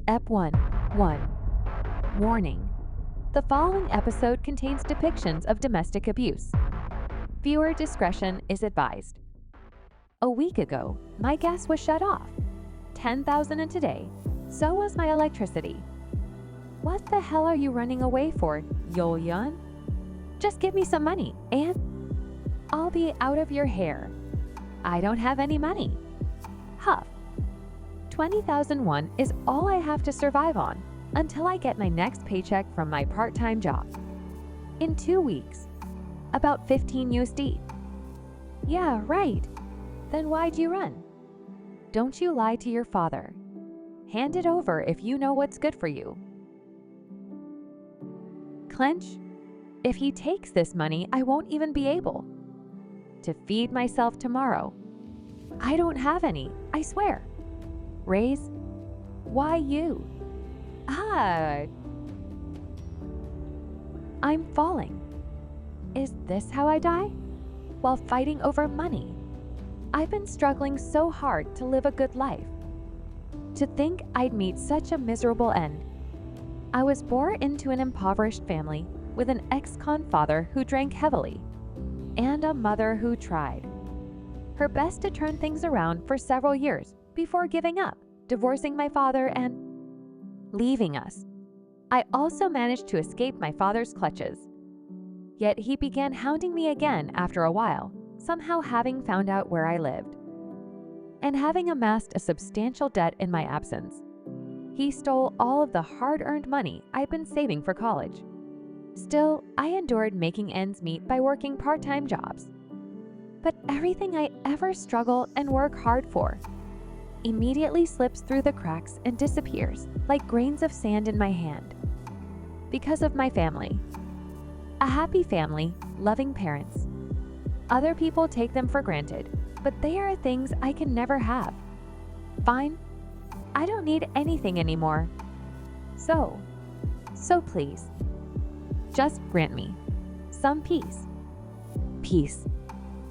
Ep 1 1. Warning. The following episode contains depictions of domestic abuse. Viewer discretion is advised. A week ago, my gas was shut off. 10,000 in today. So was my electricity. What the hell are you running away for, Yolyan? Just give me some money, and I'll be out of your hair. I don't have any money. Huff. 20,001 is all I have to survive on until I get my next paycheck from my part-time job. In 2 weeks. About 15 USD. Yeah, right. Then why'd you run? Don't you lie to your father. Hand it over if you know what's good for you. Clench. If he takes this money, I won't even be able to feed myself tomorrow. I don't have any, I swear. Raise. Why you? I'm falling. Is this how I die? While fighting over money. I've been struggling so hard to live a good life. To think I'd meet such a miserable end. I was born into an impoverished family with an ex-con father who drank heavily, and a mother who tried her best to turn things around for several years before giving up, divorcing my father, and leaving us. I also managed to escape my father's clutches. Yet he began hounding me again after a while, somehow having found out where I lived, and having amassed a substantial debt in my absence. He stole all of the hard-earned money I'd been saving for college. Still, I endured making ends meet by working part-time jobs. But everything I ever struggle and work hard for immediately slips through the cracks and disappears like grains of sand in my hand. Because of my family. A happy family, loving parents. Other people take them for granted, but they are things I can never have. Fine. I don't need anything anymore. So please, just grant me some peace. Peace.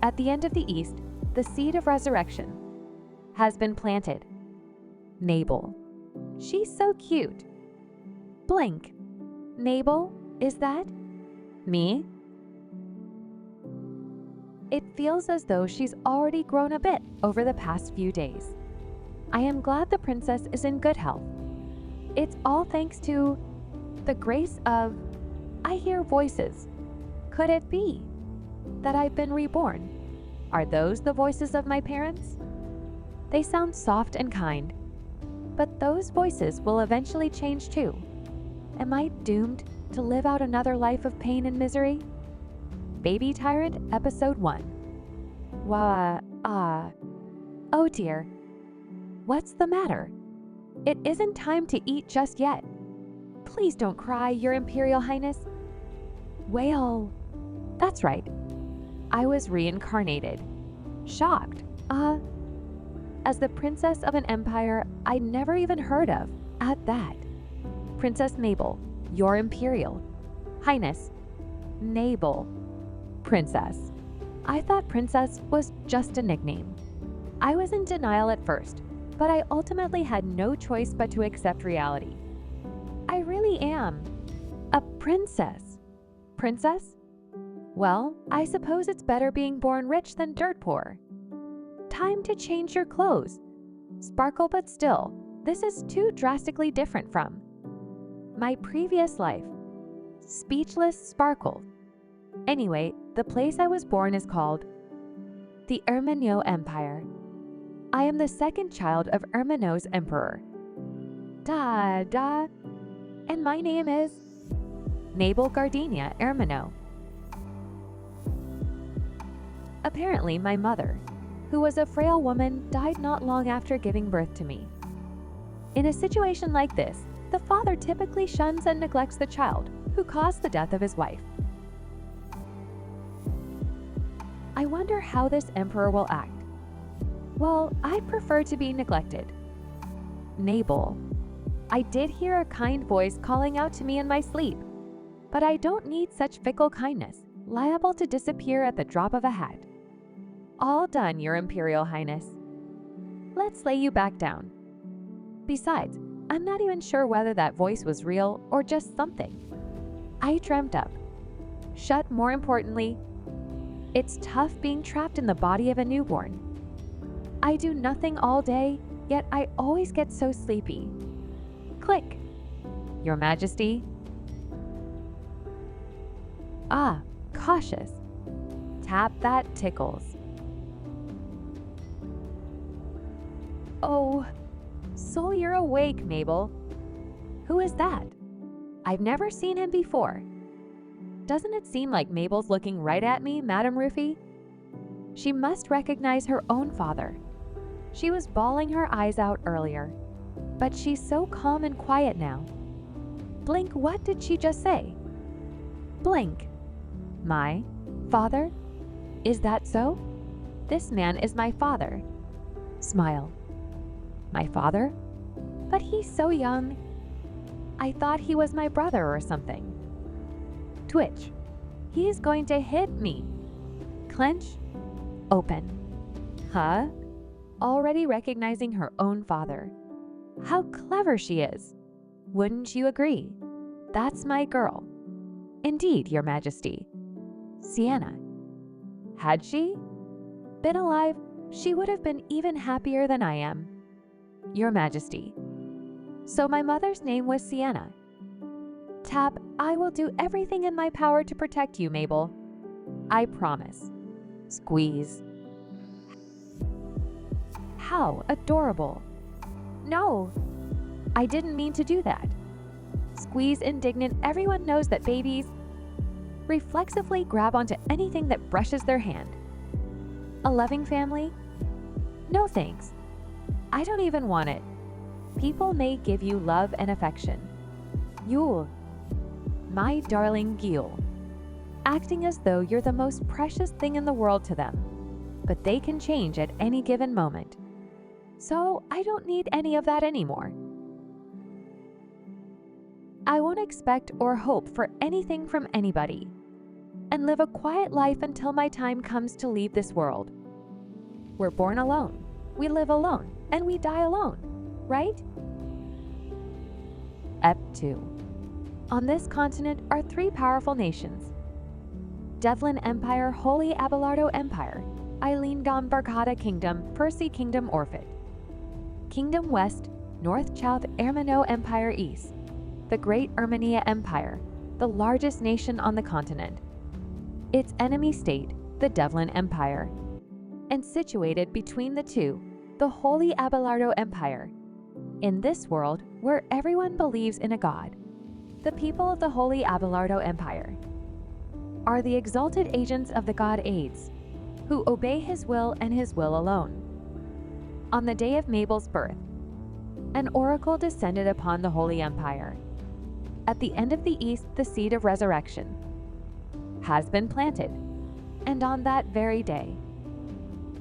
At the end of the East, the seed of resurrection has been planted. Mabel. She's so cute. Blink. Mabel, is that me? It feels as though she's already grown a bit over the past few days. I am glad the princess is in good health. It's all thanks to the grace of... I hear voices. Could it be that I've been reborn? Are those the voices of my parents? They sound soft and kind, but those voices will eventually change too. Am I doomed to live out another life of pain and misery? Baby Tyrant, Episode 1. Oh dear. What's the matter? It isn't time to eat just yet. Please don't cry, Your Imperial Highness. Well, that's right. I was reincarnated. Shocked. As the princess of an empire I'd never even heard of, at that. Princess Mabel, Your Imperial Highness. Mabel. Princess. I thought princess was just a nickname. I was in denial at first, but I ultimately had no choice but to accept reality. I really am a princess. Princess? Well, I suppose it's better being born rich than dirt poor. Time to change your clothes. Sparkle, but still, this is too drastically different from my previous life. Speechless sparkle. Anyway, the place I was born is called the Ermaneau Empire. I am the second child of Ermaneau's emperor. And my name is Mabel Gardenia Ermaneau. Apparently, my mother, who was a frail woman, died not long after giving birth to me. In a situation like this, the father typically shuns and neglects the child who caused the death of his wife. I wonder how this emperor will act. Well, I'd prefer to be neglected. Mabel. I did hear a kind voice calling out to me in my sleep, but I don't need such fickle kindness, liable to disappear at the drop of a hat. All done, Your Imperial Highness. Let's lay you back down. Besides, I'm not even sure whether that voice was real or just something I dreamt up. Shut, more importantly, it's tough being trapped in the body of a newborn. I do nothing all day, yet I always get so sleepy. Click. Your Majesty. Ah, cautious. Tap that tickles. Oh, so you're awake, Mabel. Who is that? I've never seen him before. Doesn't it seem like Mabel's looking right at me, Madame Rufy? She must recognize her own father. She was bawling her eyes out earlier, but she's so calm and quiet now. Blink, what did she just say? Blink. My father? Is that so? This man is my father. Smile. My father? But he's so young. I thought he was my brother or something. Twitch. He is going to hit me. Clench. Open. Huh? Already recognizing her own father. How clever she is. Wouldn't you agree? That's my girl. Indeed, Your Majesty. Sienna. Had she been alive, she would have been even happier than I am. Your Majesty. So my mother's name was Sienna. Tap, I will do everything in my power to protect you, Mabel. I promise. Squeeze. How adorable. No, I didn't mean to do that. Squeeze indignant, everyone knows that babies reflexively grab onto anything that brushes their hand. A loving family? No thanks. I don't even want it. People may give you love and affection. Yule, my darling Gil, acting as though you're the most precious thing in the world to them, but they can change at any given moment. So I don't need any of that anymore. I won't expect or hope for anything from anybody, and live a quiet life until my time comes to leave this world. We're born alone, we live alone, and we die alone, right? Ep 2. On this continent are 3 powerful nations: Delin Empire, Holy Abelardo Empire, Eilingam Barkada Kingdom, Percy Kingdom Orphid. Kingdom West, North-South Ermaneau Empire East, the Great Ermaneau Empire, the largest nation on the continent. Its enemy state, the Delin Empire. And situated between the two, the Holy Abelardo Empire. In this world, where everyone believes in a god, the people of the Holy Abelardo Empire are the exalted agents of the god Aides, who obey his will and his will alone. On the day of Mabel's birth, an oracle descended upon the Holy Empire. At the end of the east, the seed of resurrection has been planted, and on that very day,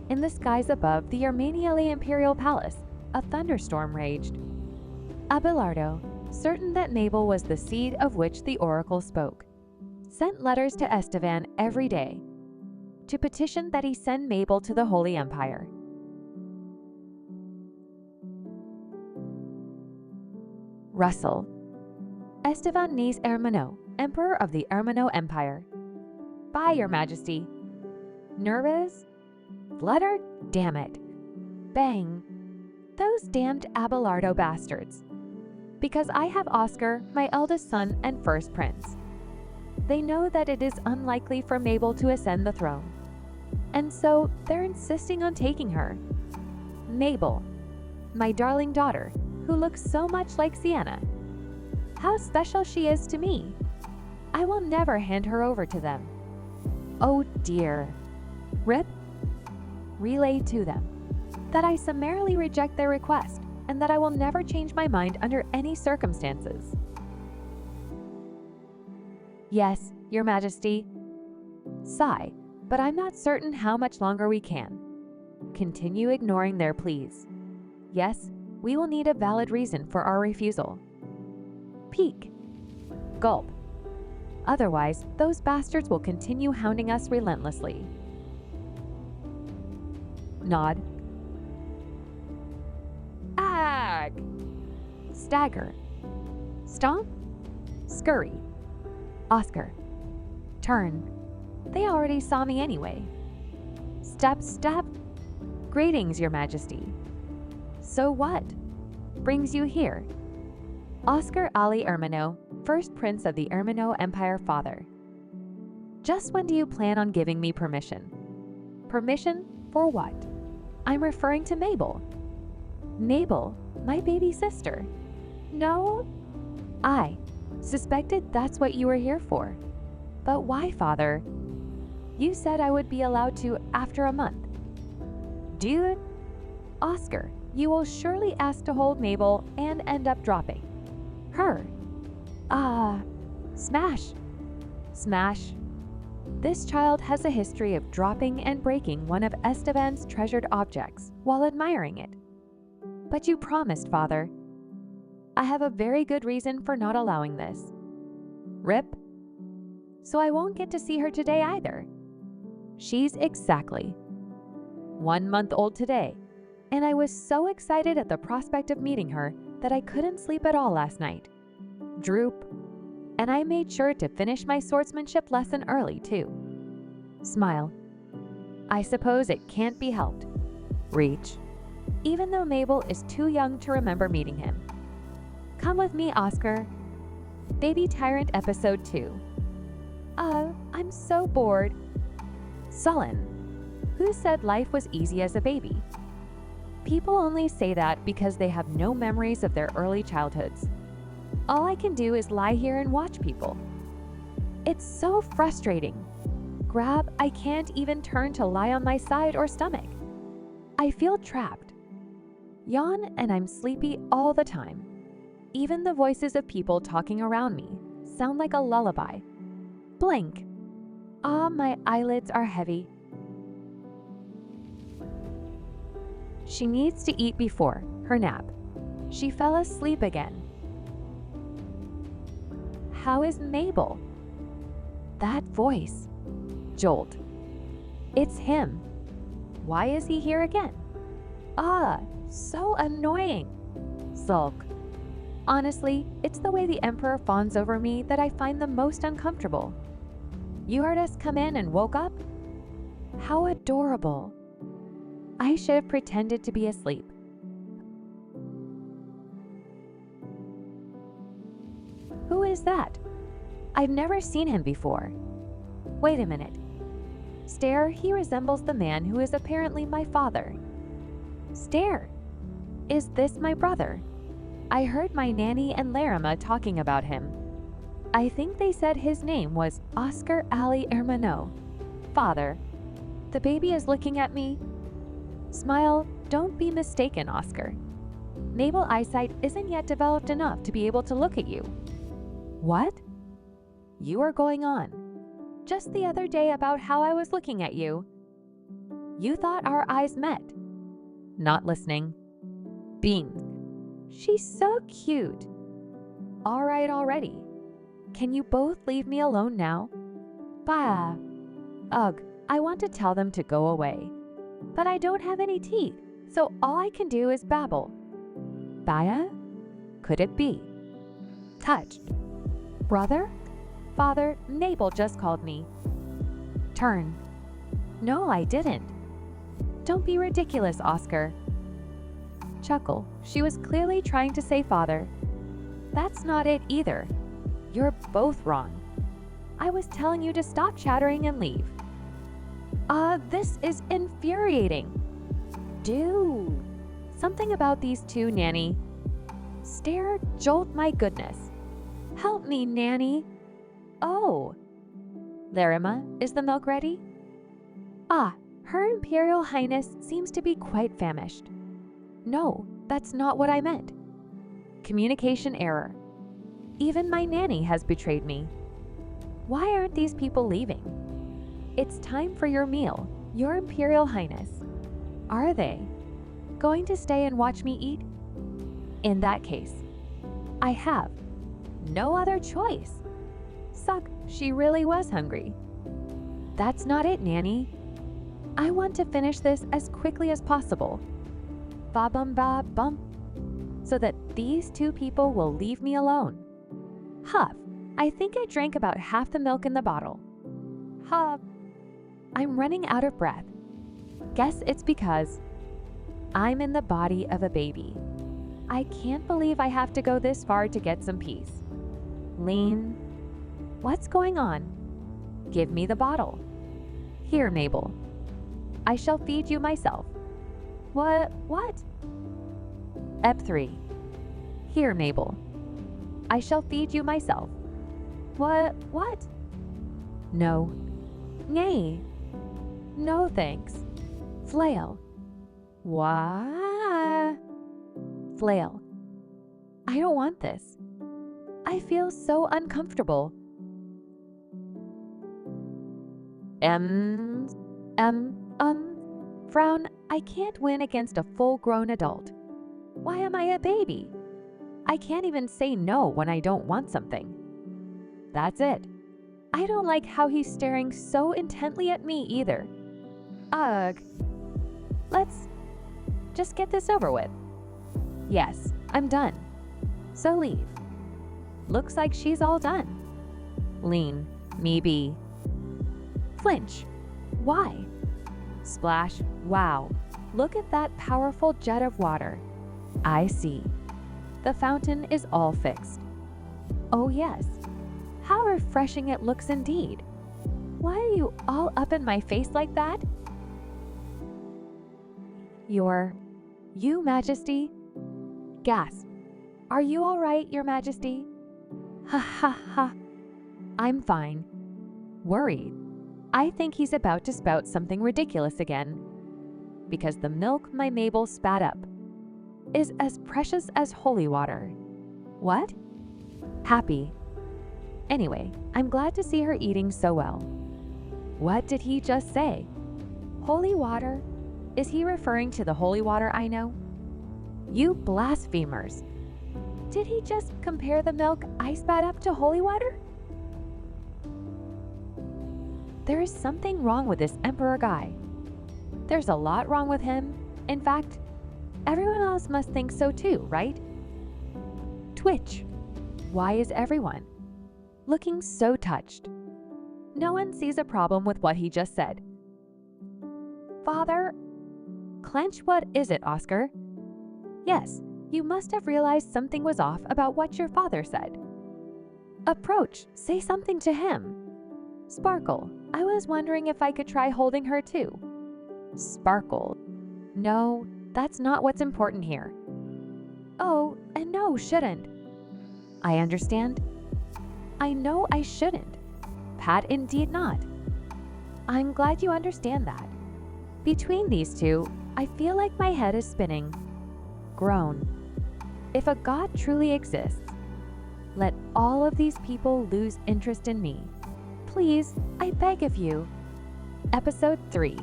in the skies above the Ermaneau Imperial Palace, a thunderstorm raged. Abelardo, certain that Mabel was the seed of which the oracle spoke, sent letters to Estevan every day to petition that he send Mabel to the Holy Empire. Russell. Estevan Nies Ermaneau, Emperor of the Ermaneau Empire. Bye, Your Majesty. Nervous? Fluttered? Damn it. Bang. Those damned Abelardo bastards. Because I have Oscar, my eldest son and first prince. They know that it is unlikely for Mabel to ascend the throne, and so they're insisting on taking her. Mabel, my darling daughter, who looks so much like Sienna. How special she is to me. I will never hand her over to them. Oh dear. Rip. Relay to them that I summarily reject their request and that I will never change my mind under any circumstances. Yes, Your Majesty. Sigh, but I'm not certain how much longer we can. Continue ignoring their pleas. Yes, we will need a valid reason for our refusal. Peak. Gulp. Otherwise, those bastards will continue hounding us relentlessly. Nod. Ag! Stagger. Stomp. Scurry. Oscar. Turn. They already saw me anyway. Step, step. Greetings, Your Majesty. So what brings you here? Oscar Ali Ermaneau, first prince of the Ermaneau Empire, father. Just when do you plan on giving me permission? Permission for what? I'm referring to Mabel. Mabel, my baby sister. No? I suspected that's what you were here for. But why, father? You said I would be allowed to after a month. Dude, Oscar, you will surely ask to hold Mabel and end up dropping her. Smash. Smash. This child has a history of dropping and breaking one of Esteban's treasured objects while admiring it. But you promised, father. I have a very good reason for not allowing this. Rip. So I won't get to see her today either. She's exactly 1 month old today, and I was so excited at the prospect of meeting her that I couldn't sleep at all last night. Droop. And I made sure to finish my swordsmanship lesson early, too. Smile. I suppose it can't be helped. Reach. Even though Mabel is too young to remember meeting him. Come with me, Oscar. Baby Tyrant Episode 2. I'm so bored. Sullen. Who said life was easy as a baby? People only say that because they have no memories of their early childhoods. All I can do is lie here and watch people. It's so frustrating. Grab, I can't even turn to lie on my side or stomach. I feel trapped. Yawn and I'm sleepy all the time. Even the voices of people talking around me sound like a lullaby. Blink. My eyelids are heavy. She needs to eat before her nap. She fell asleep again. How is Mabel? That voice. Jolt. It's him. Why is he here again? So annoying. Sulk. Honestly, it's the way the Emperor fawns over me that I find the most uncomfortable. You heard us come in and woke up? How adorable. I should have pretended to be asleep. Who is that? I've never seen him before. Wait a minute. Stare, he resembles the man who is apparently my father. Stare. Is this my brother? I heard my nanny and Larima talking about him. I think they said his name was Oscar Ali Ermaneau. Father. The baby is looking at me. Smile, don't be mistaken, Oscar. Mabel eyesight isn't yet developed enough to be able to look at you. What? You are going on. Just the other day about how I was looking at you. You thought our eyes met. Not listening. Beamed. She's so cute. All right already. Can you both leave me alone now? Bah. Ugh, I want to tell them to go away. But I don't have any teeth, so all I can do is babble. Baya? Could it be? Touched. Brother? Father, Mabel just called me. Turn. No, I didn't. Don't be ridiculous, Oscar. Chuckle. She was clearly trying to say father. That's not it either. You're both wrong. I was telling you to stop chattering and leave. This is infuriating. Dude. Something about these two, Nanny. Stare, jolt, my goodness. Help me, Nanny. Oh. Larima, is the milk ready? Her Imperial Highness seems to be quite famished. No, that's not what I meant. Communication error. Even my nanny has betrayed me. Why aren't these people leaving? It's time for your meal, Your Imperial Highness. Are they going to stay and watch me eat? In that case, I have no other choice. Suck, she really was hungry. That's not it, Nanny. I want to finish this as quickly as possible. Ba-bum-ba-bump. So that these two people will leave me alone. Huff, I think I drank about half the milk in the bottle. Huff, I'm running out of breath. Guess it's because I'm in the body of a baby. I can't believe I have to go this far to get some peace. Lean, what's going on? Give me the bottle. Here, Mabel. I shall feed you myself. What? Ep3. Here, Mabel. I shall feed you myself. What? No. Nay. No, thanks. Flail. What? Flail. I don't want this. I feel so uncomfortable. Frown, I can't win against a full-grown adult. Why am I a baby? I can't even say no when I don't want something. That's it. I don't like how he's staring so intently at me either. Ugh. Let's just get this over with. Yes, I'm done. So leave. Looks like she's all done. Lean, me be. Flinch. Why? Splash. Wow. Look at that powerful jet of water. I see. The fountain is all fixed. Oh yes. How refreshing it looks indeed. Why are you all up in my face like that? You, Majesty? Gasp. Are you all right, Your Majesty? Ha ha ha. I'm fine. Worried. I think he's about to spout something ridiculous again. Because the milk my Mabel spat up is as precious as holy water. What? Happy. Anyway, I'm glad to see her eating so well. What did he just say? Holy water? Is he referring to the holy water I know? You blasphemers. Did he just compare the milk I spat up to holy water? There is something wrong with this emperor guy. There's a lot wrong with him. In fact, everyone else must think so too, right? Twitch. Why is everyone looking so touched? No one sees a problem with what he just said. Father? Clench, what is it, Oscar? Yes, you must have realized something was off about what your father said. Approach, say something to him. Sparkle, I was wondering if I could try holding her too. Sparkle, no, that's not what's important here. Oh, and no, shouldn't. I understand. I know I shouldn't. Pat, indeed not. I'm glad you understand that. Between these two, I feel like my head is spinning. Groan. If a God truly exists, let all of these people lose interest in me. Please, I beg of you. Episode 3.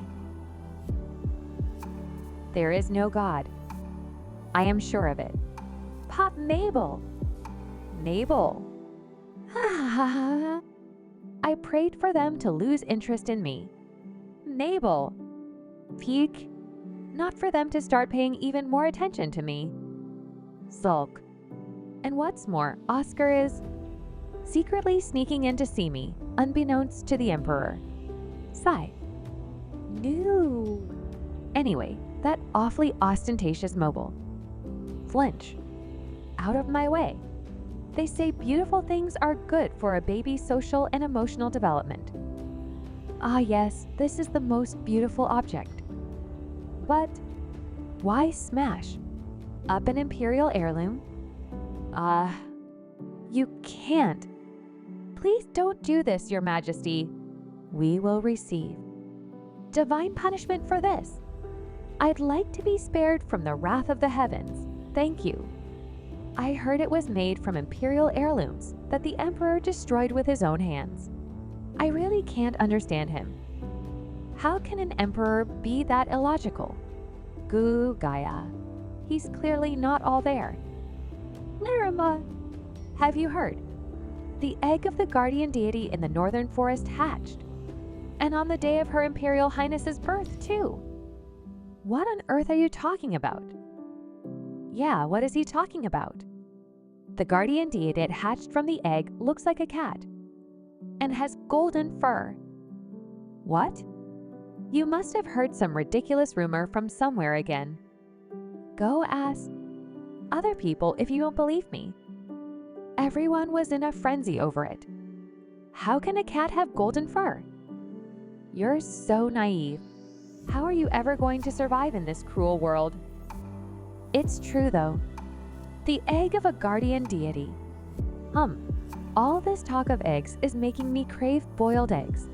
There is no God. I am sure of it. Pop Mabel. Mabel. I prayed for them to lose interest in me. Mabel. Peek. Not for them to start paying even more attention to me. Sulk. And what's more, Oscar is secretly sneaking in to see me, unbeknownst to the Emperor. Sigh. No. Anyway, that awfully ostentatious Mabel. Flinch. Out of my way. They say beautiful things are good for a baby's social and emotional development. Ah yes, this is the most beautiful object. But why smash up an imperial heirloom? You can't. Please don't do this, Your Majesty. We will receive divine punishment for this. I'd like to be spared from the wrath of the heavens. Thank you. I heard it was made from imperial heirlooms that the Emperor destroyed with his own hands. I really can't understand him. How can an emperor be that illogical? Goo Gaia. He's clearly not all there. Nerima, have you heard? The egg of the guardian deity in the northern forest hatched. And on the day of Her Imperial Highness's birth, too. What on earth are you talking about? Yeah, what is he talking about? The guardian deity hatched from the egg looks like a cat and has golden fur. What? You must have heard some ridiculous rumor from somewhere again. Go ask other people if you don't believe me. Everyone was in a frenzy over it. How can a cat have golden fur? You're so naive. How are you ever going to survive in this cruel world? It's true though. The egg of a guardian deity. All this talk of eggs is making me crave boiled eggs.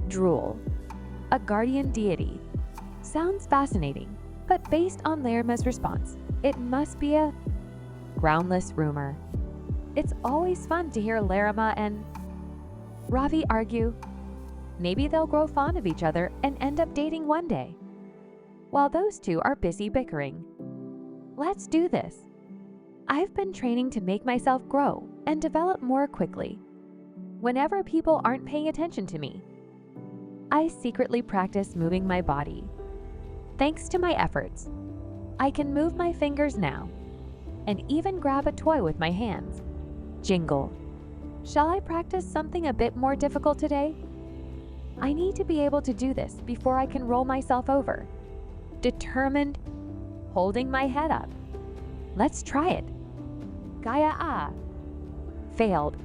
Drool. A guardian deity. Sounds fascinating, but based on Lerma's response, it must be a groundless rumor. It's always fun to hear Lerma and Ravi argue. Maybe they'll grow fond of each other and end up dating one day, while those two are busy bickering. Let's do this. I've been training to make myself grow and develop more quickly. Whenever people aren't paying attention to me, I secretly practice moving my body. Thanks to my efforts, I can move my fingers now and even grab a toy with my hands. Jingle. Shall I practice something a bit more difficult today? I need to be able to do this before I can roll myself over. Determined, holding my head up. Let's try it. Gaia ah. Failed.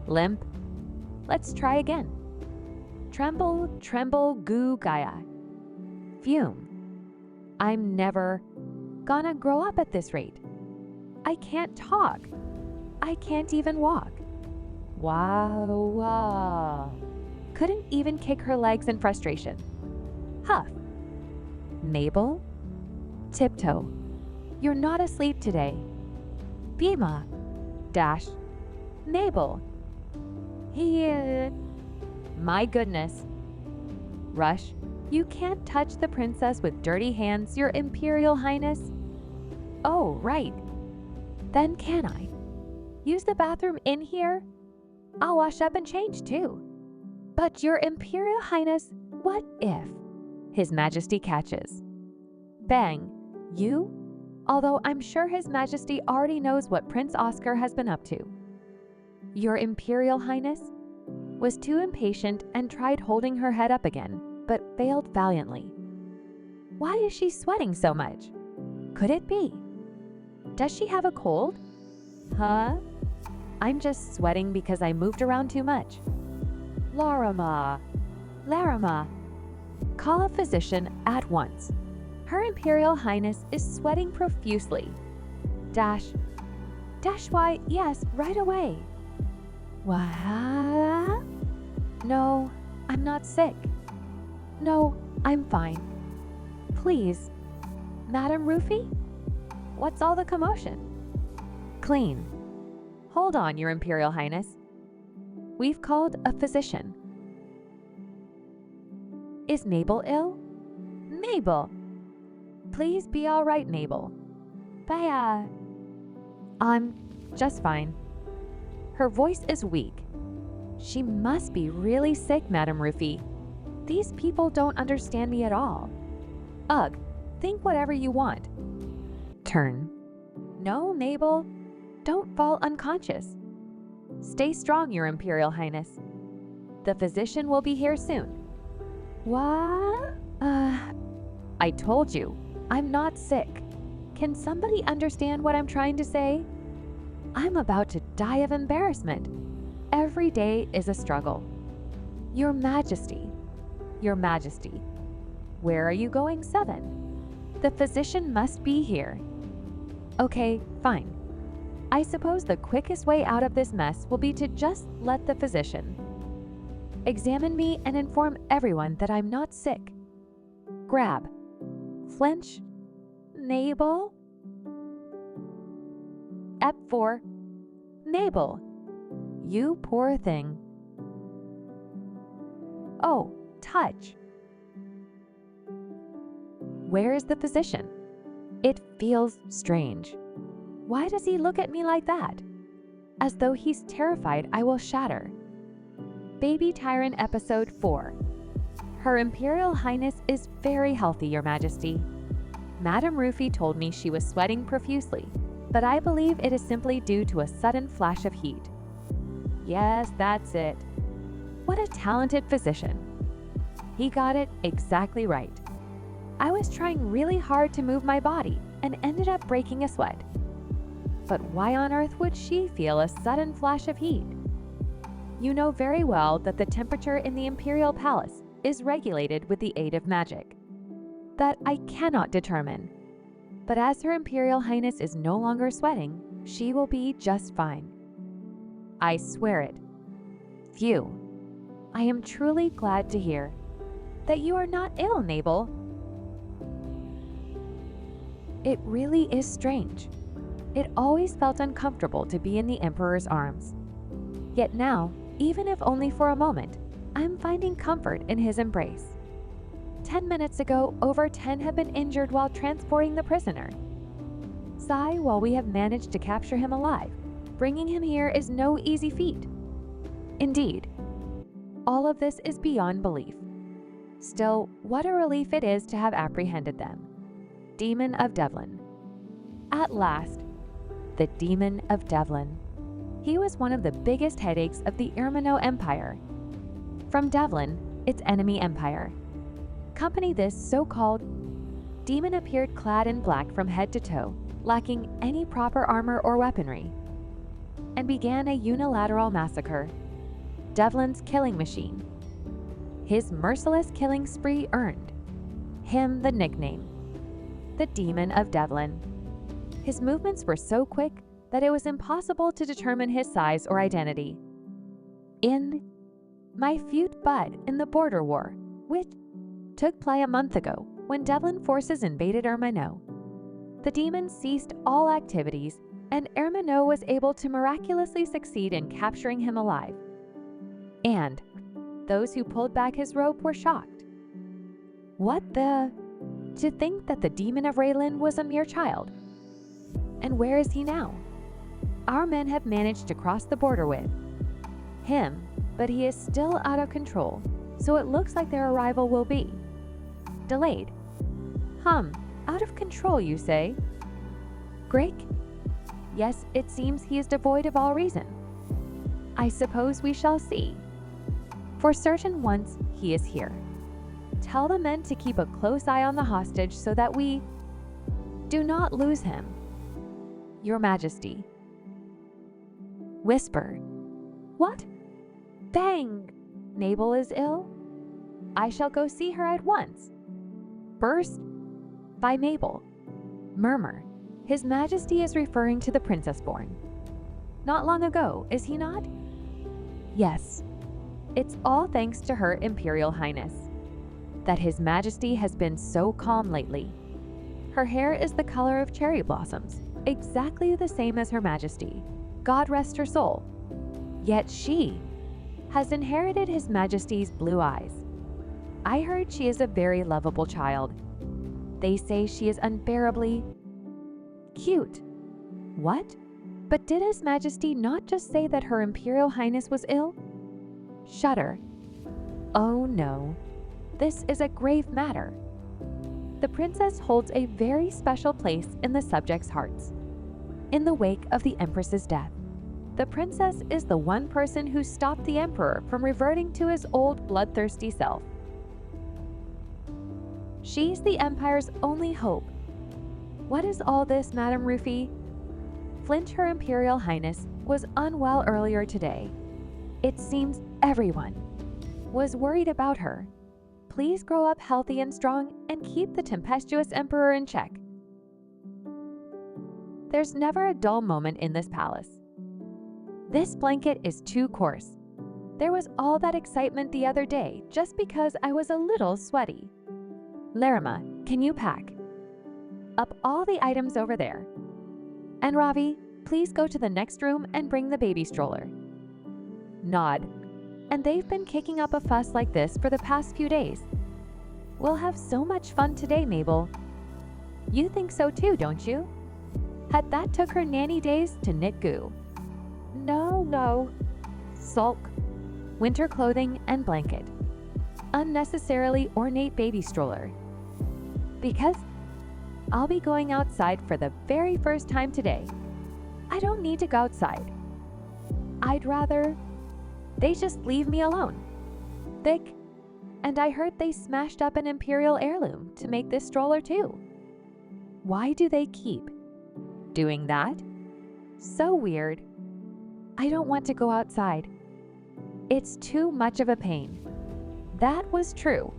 Limp. Let's try again. Tremble, tremble, goo Gaia. Fume. I'm never gonna grow up at this rate. I can't talk. I can't even walk. Wow. Couldn't even kick her legs in frustration. Huff. Mabel? Tiptoe. You're not asleep today. Bima. Dash. Mabel. My goodness. Rush. You can't touch the princess with dirty hands, Your Imperial Highness. Oh, right. Then can I? Use the bathroom in here? I'll wash up and change too. But Your Imperial Highness, what if? His Majesty catches. Bang. You? Although I'm sure His Majesty already knows what Prince Oscar has been up to. Your Imperial Highness was too impatient and tried holding her head up again, but failed valiantly. Why is she sweating so much? Could it be? Does she have a cold? Huh? I'm just sweating because I moved around too much. Larama. Call a physician at once. Her Imperial Highness is sweating profusely. Dash. Why, yes, right away. What? No, I'm not sick. No, I'm fine. Please, Madam Rufy? What's all the commotion? Clean. Hold on, Your Imperial Highness. We've called a physician. Is Mabel ill? Mabel! Please be all right, Mabel. Baya. I'm just fine. Her voice is weak. She must be really sick, Madam Rufy. These people don't understand me at all. Ugh, think whatever you want. Turn. No, Mabel. Don't fall unconscious. Stay strong, Your Imperial Highness. The physician will be here soon. What? I told you, I'm not sick. Can somebody understand what I'm trying to say? I'm about to die of embarrassment. Every day is a struggle. Your Majesty. Where are you going, 7? The physician must be here. Okay, fine. I suppose the quickest way out of this mess will be to just let the physician examine me and inform everyone that I'm not sick. Grab. Flinch. Mabel. Ep4. Mabel. You poor thing. Oh, touch. Where is the physician? It feels strange. Why does he look at me like that? As though he's terrified I will shatter. Baby Tyrant Episode 4. Her Imperial Highness is very healthy, Your Majesty. Madame Rufy told me she was sweating profusely, but I believe it is simply due to a sudden flash of heat. Yes, that's it. What a talented physician. He got it exactly right. I was trying really hard to move my body and ended up breaking a sweat. But why on earth would she feel a sudden flash of heat? You know very well that the temperature in the Imperial Palace is regulated with the aid of magic. That I cannot determine. But as Her Imperial Highness is no longer sweating, she will be just fine. I swear it. Phew. I am truly glad to hear that you are not ill, Mabel. It really is strange. It always felt uncomfortable to be in the Emperor's arms. Yet now, even if only for a moment, I'm finding comfort in his embrace. 10 minutes ago, over 10 have been injured while transporting the prisoner. Sigh while we have managed to capture him alive. Bringing him here is no easy feat. Indeed, all of this is beyond belief. Still, what a relief it is to have apprehended them. Demon of Delin. At last, the Demon of Delin. He was one of the biggest headaches of the Ermaneau Empire. From Delin, its enemy empire. Accompany this so-called demon appeared clad in black from head to toe, lacking any proper armor or weaponry, and began a unilateral massacre. Delin's killing machine. His merciless killing spree earned him the nickname, the Demon of Delin. His movements were so quick that it was impossible to determine his size or identity. In my feud bud in the border war, which took place a month ago when Delin forces invaded Ermaneau, the demon ceased all activities and Ermaneau was able to miraculously succeed in capturing him alive. And those who pulled back his rope were shocked. What the? To think that the demon of Raylin was a mere child. And where is he now? Our men have managed to cross the border with him, but he is still out of control, so it looks like their arrival will be delayed. Out of control, you say? Greg? Yes, it seems he is devoid of all reason. I suppose we shall see. For certain once he is here. Tell the men to keep a close eye on the hostage so that we do not lose him. Your Majesty. Whisper. What? Bang! Mabel is ill? I shall go see her at once. Burst by Mabel. Murmur. His Majesty is referring to the princess born. Not long ago, is he not? Yes. It's all thanks to Her Imperial Highness that His Majesty has been so calm lately. Her hair is the color of cherry blossoms, exactly the same as Her Majesty. God rest her soul. Yet she has inherited His Majesty's blue eyes. I heard she is a very lovable child. They say she is unbearably cute. What? But did His Majesty not just say that Her Imperial Highness was ill? Shudder. Oh no, this is a grave matter. The princess holds a very special place in the subjects' hearts. In the wake of the Empress's death, the princess is the one person who stopped the Emperor from reverting to his old bloodthirsty self. She's the Empire's only hope. What is all this, Madame Rufy? Flint, Her Imperial Highness, was unwell earlier today. It seems everyone was worried about her. Please grow up healthy and strong and keep the tempestuous Emperor in check. There's never a dull moment in this palace. This blanket is too coarse. There was all that excitement the other day just because I was a little sweaty. Larima, can you pack up all the items over there? And Ravi, please go to the next room and bring the baby stroller. Nod. And they've been kicking up a fuss like this for the past few days. We'll have so much fun today, Mabel. You think so too, don't you? Had that took her nanny days to knit goo. No. Sulk. Winter clothing and blanket. Unnecessarily ornate baby stroller. Because I'll be going outside for the very first time today. I don't need to go outside. I'd rather they just leave me alone. Thick. And I heard they smashed up an imperial heirloom to make this stroller too. Why do they keep doing that? So weird. I don't want to go outside. It's too much of a pain. That was true.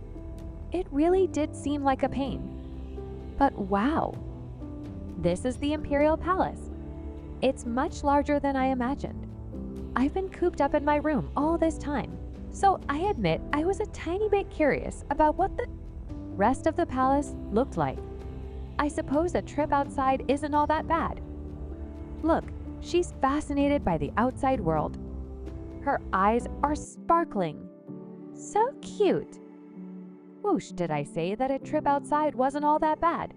It really did seem like a pain. But wow. This is the Imperial Palace. It's much larger than I imagined. I've been cooped up in my room all this time, so I admit I was a tiny bit curious about what the rest of the palace looked like. I suppose a trip outside isn't all that bad. Look, she's fascinated by the outside world. Her eyes are sparkling. So cute. Whoosh, did I say that a trip outside wasn't all that bad?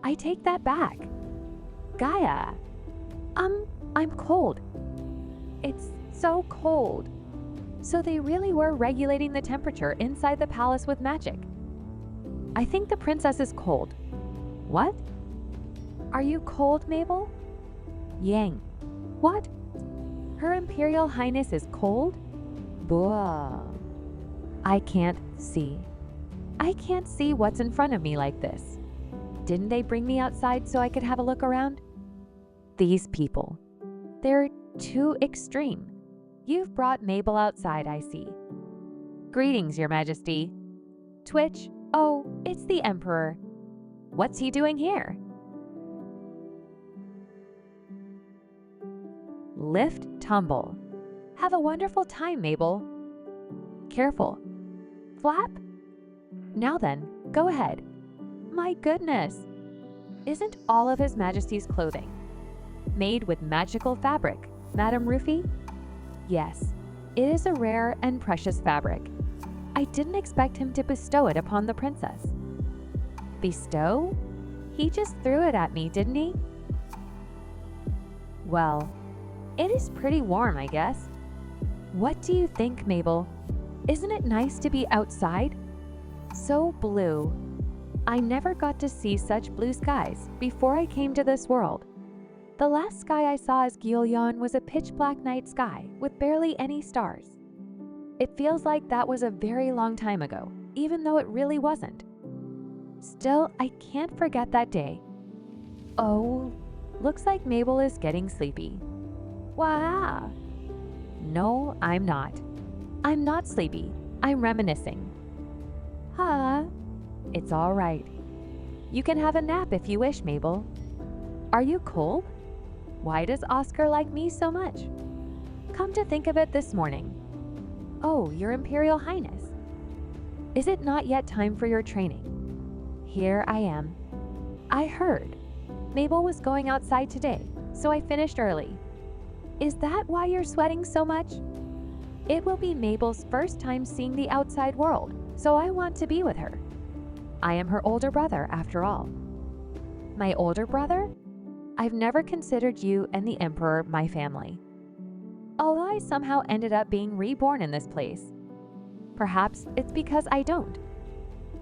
I take that back. Gaia. I'm cold. It's so cold. So they really were regulating the temperature inside the palace with magic. I think the princess is cold. What? Are you cold, Mabel? Yang. What? Her Imperial Highness is cold? Buah. I can't see. I can't see what's in front of me like this. Didn't they bring me outside so I could have a look around? These people. They're too extreme. You've brought Mabel outside, I see. Greetings, Your Majesty. Twitch? Oh, it's the Emperor. What's he doing here? Lift, tumble. Have a wonderful time, Mabel. Careful. Flap? Now then, go ahead. My goodness. Isn't all of His Majesty's clothing made with magical fabric, Madame Rufy? Yes, it is a rare and precious fabric. I didn't expect him to bestow it upon the princess. Bestow? He just threw it at me, didn't he? Well, it is pretty warm, I guess. What do you think, Mabel? Isn't it nice to be outside? So blue. I never got to see such blue skies before I came to this world. The last sky I saw as Gillian was a pitch-black night sky with barely any stars. It feels like that was a very long time ago, even though it really wasn't. Still, I can't forget that day. Oh, looks like Mabel is getting sleepy. Wow. No, I'm not. I'm not sleepy. I'm reminiscing. Huh? It's all right. You can have a nap if you wish, Mabel. Are you cold? Why does Oscar like me so much? Come to think of it this morning. Oh, Your Imperial Highness. Is it not yet time for your training? Here I am. I heard Mabel was going outside today, so I finished early. Is that why you're sweating so much? It will be Mabel's first time seeing the outside world, so I want to be with her. I am her older brother, after all. My older brother? I've never considered you and the Emperor my family. Although I somehow ended up being reborn in this place. Perhaps it's because I don't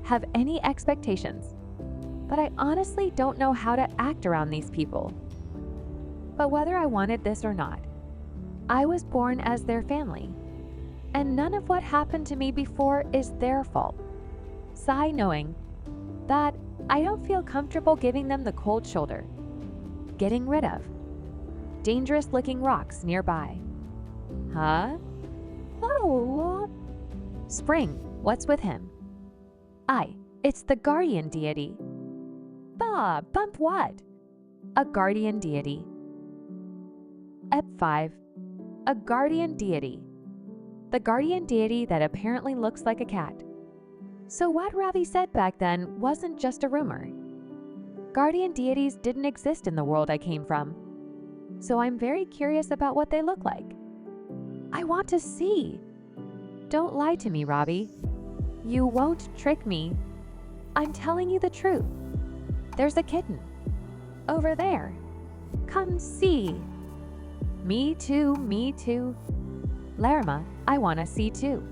have any expectations, but I honestly don't know how to act around these people. But whether I wanted this or not, I was born as their family, and none of what happened to me before is their fault. Sigh knowing that I don't feel comfortable giving them the cold shoulder. Getting rid of dangerous-looking rocks nearby. Huh? Oh. Spring, what's with him? It's the guardian deity. Bah, bump what? A guardian deity. Ep 5. A guardian deity. The guardian deity that apparently looks like a cat. So what Ravi said back then wasn't just a rumor. Guardian deities didn't exist in the world I came from. So I'm very curious about what they look like. I want to see. Don't lie to me, Ravi. You won't trick me. I'm telling you the truth. There's a kitten. Over there. Come see. Me too, me too. Larima, I want to see too.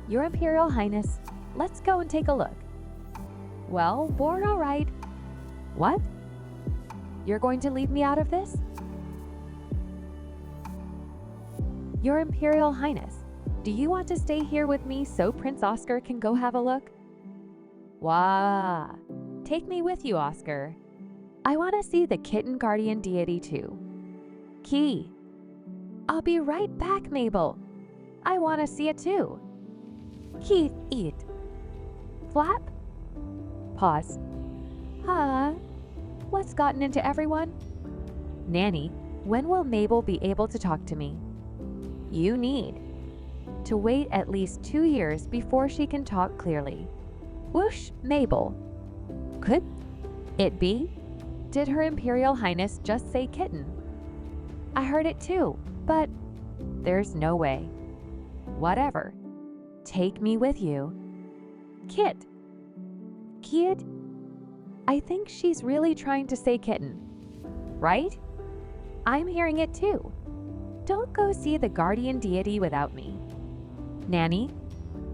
Your Imperial Highness, let's go and take a look. Well, bored all right. What? You're going to leave me out of this? Your Imperial Highness, do you want to stay here with me so Prince Oscar can go have a look? Wah! Take me with you, Oscar. I want to see the kitten guardian deity too. Key. I'll be right back, Mabel. I want to see it too. Keith, eat. Flap? Pause. Huh? What's gotten into everyone? Nanny, when will Mabel be able to talk to me? You need to wait at least 2 years before she can talk clearly. Whoosh, Mabel. Could it be? Did Her Imperial Highness just say kitten? I heard it too, but there's no way. Whatever. Take me with you. Kit. Kid? I think she's really trying to say kitten. Right? I'm hearing it too. Don't go see the guardian deity without me. Nanny?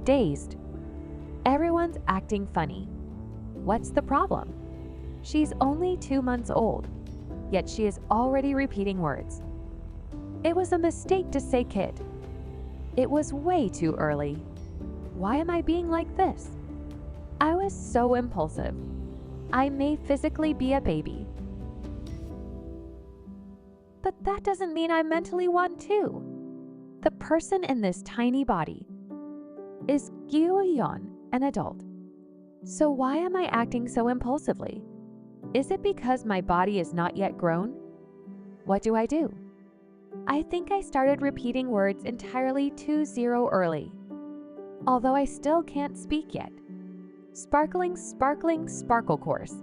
Dazed. Everyone's acting funny. What's the problem? She's only 2 months old, yet she is already repeating words. It was a mistake to say kid. It was way too early. Why am I being like this? I was so impulsive. I may physically be a baby, but that doesn't mean I'm mentally one too. The person in this tiny body is Gyeoyeon, an adult. So why am I acting so impulsively? Is it because my body is not yet grown? What do? I think I started repeating words entirely too early, although I still can't speak yet. Sparkling, sparkle course.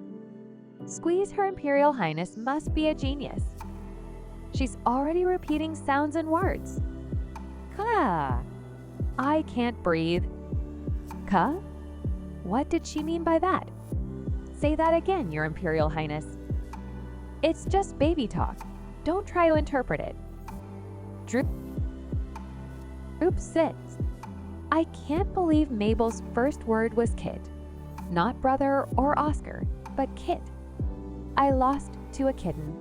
Squeeze Her Imperial Highness must be a genius. She's already repeating sounds and words. Ka. I can't breathe. Ka? What did she mean by that? Say that again, Your Imperial Highness. It's just baby talk. Don't try to interpret it. Droop sits. I can't believe Mabel's first word was kid. Not brother or Oscar, but kid. I lost to a kitten.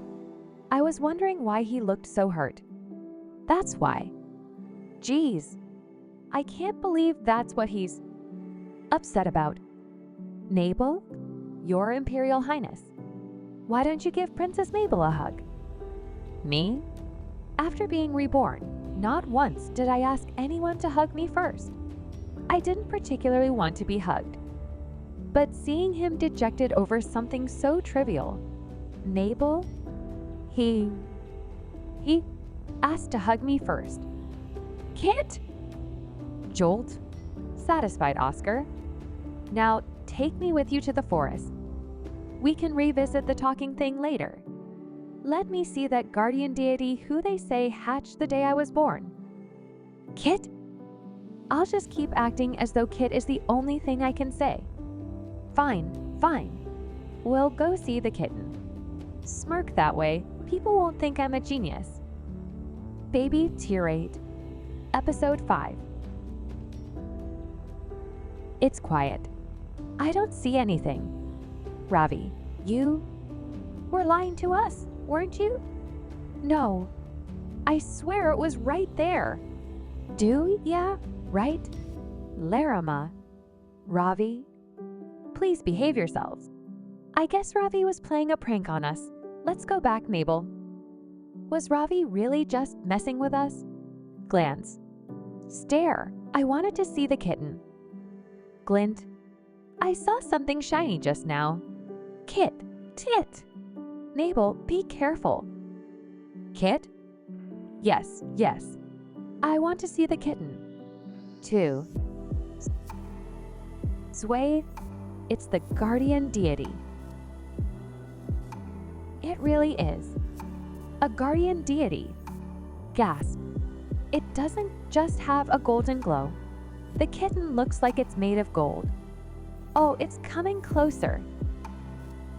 I was wondering why he looked so hurt. That's why. Geez, I can't believe that's what he's upset about. Mabel, Your Imperial Highness, why don't you give Princess Mabel a hug? Me? After being reborn, not once did I ask anyone to hug me first. I didn't particularly want to be hugged. But seeing him dejected over something so trivial, Mabel, he asked to hug me first. Kit? Jolt. Satisfied, Oscar. Now take me with you to the forest. We can revisit the talking thing later. Let me see that guardian deity who they say hatched the day I was born. Kit? I'll just keep acting as though Kit is the only thing I can say. Fine. We'll go see the kitten. Smirk that way, people won't think I'm a genius. Baby Tirade. Episode 5. It's quiet. I don't see anything. Ravi, you were lying to us, weren't you? No. I swear it was right there. Yeah, right? Larima. Ravi. Please behave yourselves. I guess Ravi was playing a prank on us. Let's go back, Mabel. Was Ravi really just messing with us? Glance. Stare. I wanted to see the kitten. Glint. I saw something shiny just now. Kit. Tit. Mabel, be careful. Kit? Yes. I want to see the kitten. 2. Sway. It's the guardian deity. It really is. A guardian deity. Gasp. It doesn't just have a golden glow. The kitten looks like it's made of gold. Oh, it's coming closer.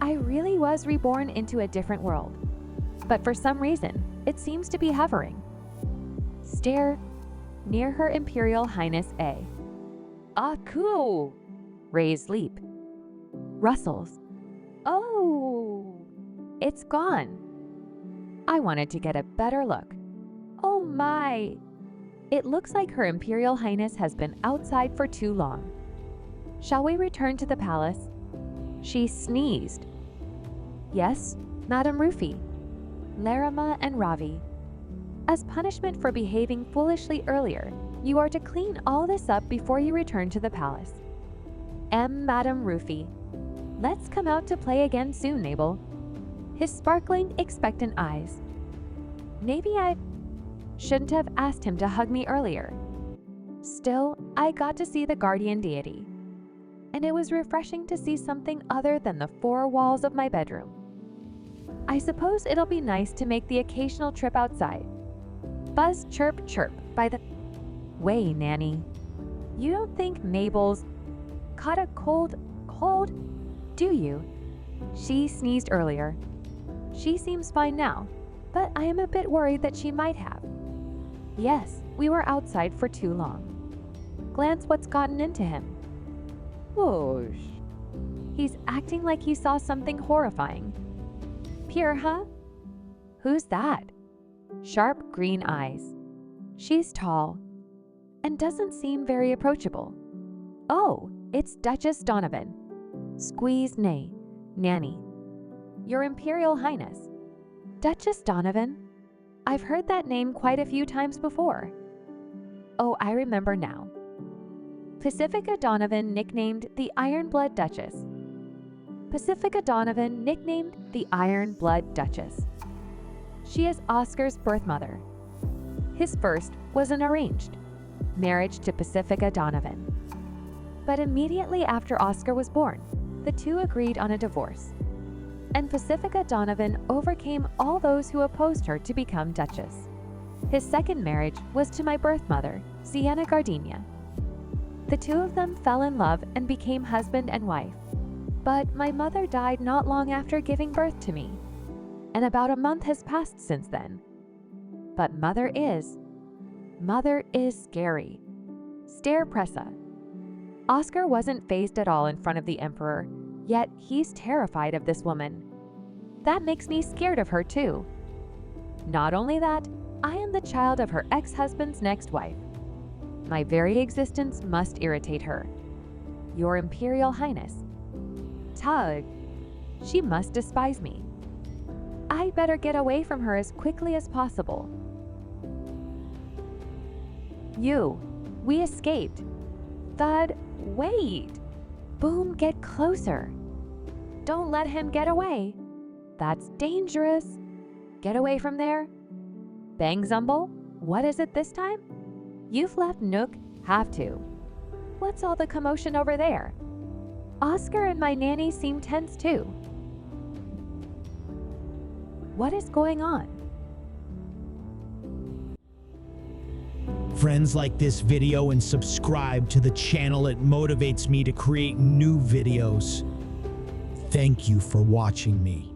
I really was reborn into a different world. But for some reason, it seems to be hovering. Stare near Her Imperial Highness A. Ah, cool. Raise leap. Rustles. Oh, it's gone. I wanted to get a better look. Oh my! It looks like Her Imperial Highness has been outside for too long. Shall we return to the palace? She sneezed. Yes, Madame Rufi, Larima and Ravi. As punishment for behaving foolishly earlier, you are to clean all this up before you return to the palace. Madame Rufi. Let's come out to play again soon, Mabel. His sparkling, expectant eyes. Maybe I shouldn't have asked him to hug me earlier. Still, I got to see the guardian deity, and it was refreshing to see something other than the four walls of my bedroom. I suppose it'll be nice to make the occasional trip outside. Buzz chirp chirp by the way, Nanny. You don't think Mabel's caught a cold, do you? She sneezed earlier. She seems fine now, but I am a bit worried that she might have. Yes, we were outside for too long. Glance what's gotten into him. Whoosh. He's acting like he saw something horrifying. Pure, huh? Who's that? Sharp green eyes. She's tall and doesn't seem very approachable. Oh, it's Duchess Donovan. Squeeze nay, Nanny. Your Imperial Highness. Duchess Donovan? I've heard that name quite a few times before. Oh, I remember now. Pacifica Donovan, nicknamed the Iron-Blood Duchess. Pacifica Donovan, nicknamed the Iron-Blood Duchess. She is Oscar's birth mother. His first was an arranged marriage to Pacifica Donovan. But immediately after Oscar was born, the two agreed on a divorce, and Pacifica Donovan overcame all those who opposed her to become Duchess. His second marriage was to my birth mother, Sienna Gardenia. The two of them fell in love and became husband and wife, but my mother died not long after giving birth to me, and about a month has passed since then. But mother is scary. Stare pressa. Oscar wasn't fazed at all in front of the Emperor, yet he's terrified of this woman. That makes me scared of her too. Not only that, I am the child of her ex-husband's next wife. My very existence must irritate her. Your Imperial Highness. Tug. She must despise me. I better get away from her as quickly as possible. We escaped. Thud, wait. Boom, get closer. Don't let him get away. That's dangerous. Get away from there. Bang Zumble, what is it this time? You've left Nook, have to. What's all the commotion over there? Oscar and my nanny seem tense too. What is going on? Friends, like this video and subscribe to the channel. It motivates me to create new videos. Thank you for watching me.